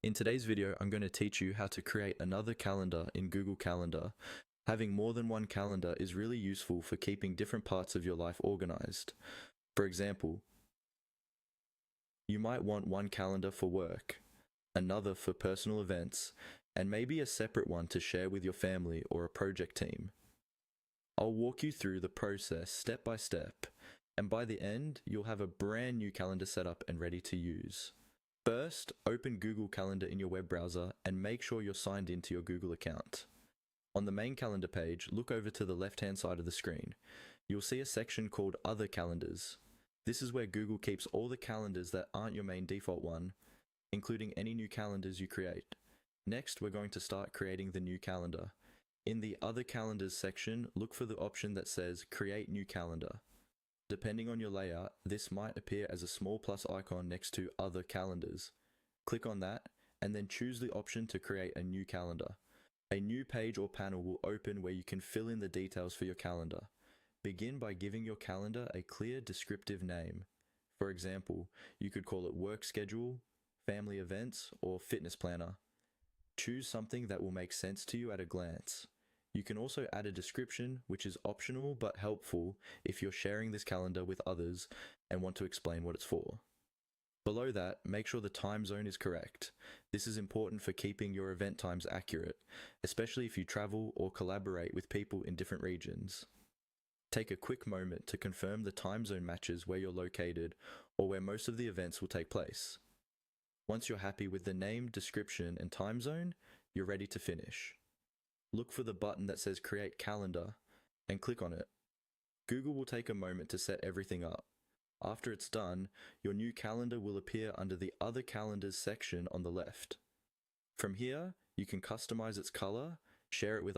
In today's video, I'm going to teach you how to create another calendar in Google Calendar. Having more than one calendar is really useful for keeping different parts of your life organized. For example, you might want one calendar for work, another for personal events, and maybe a separate one to share with your family or a project team. I'll walk you through the process step by step, and by the end, you'll have a brand new calendar set up and ready to use. First, open Google Calendar in your web browser and make sure you're signed into your Google account. On the main calendar page, look over to the left-hand side of the screen. You'll see a section called Other Calendars. This is where Google keeps all the calendars that aren't your main default one, including any new calendars you create. Next, we're going to start creating the new calendar. In the Other Calendars section, look for the option that says Create New Calendar. Depending on your layout, this might appear as a small plus icon next to Other Calendars. Click on that, and then choose the option to create a new calendar. A new page or panel will open where you can fill in the details for your calendar. Begin by giving your calendar a clear descriptive name. For example, you could call it Work Schedule, Family Events, or Fitness Planner. Choose something that will make sense to you at a glance. You can also add a description, which is optional but helpful if you're sharing this calendar with others and want to explain what it's for. Below that, make sure the time zone is correct. This is important for keeping your event times accurate, especially if you travel or collaborate with people in different regions. Take a quick moment to confirm the time zone matches where you're located or where most of the events will take place. Once you're happy with the name, description, and time zone, you're ready to finish. Look for the button that says Create Calendar and click on it. Google will take a moment to set everything up. After it's done, your new calendar will appear under the Other Calendars section on the left. From here, you can customize its color, share it with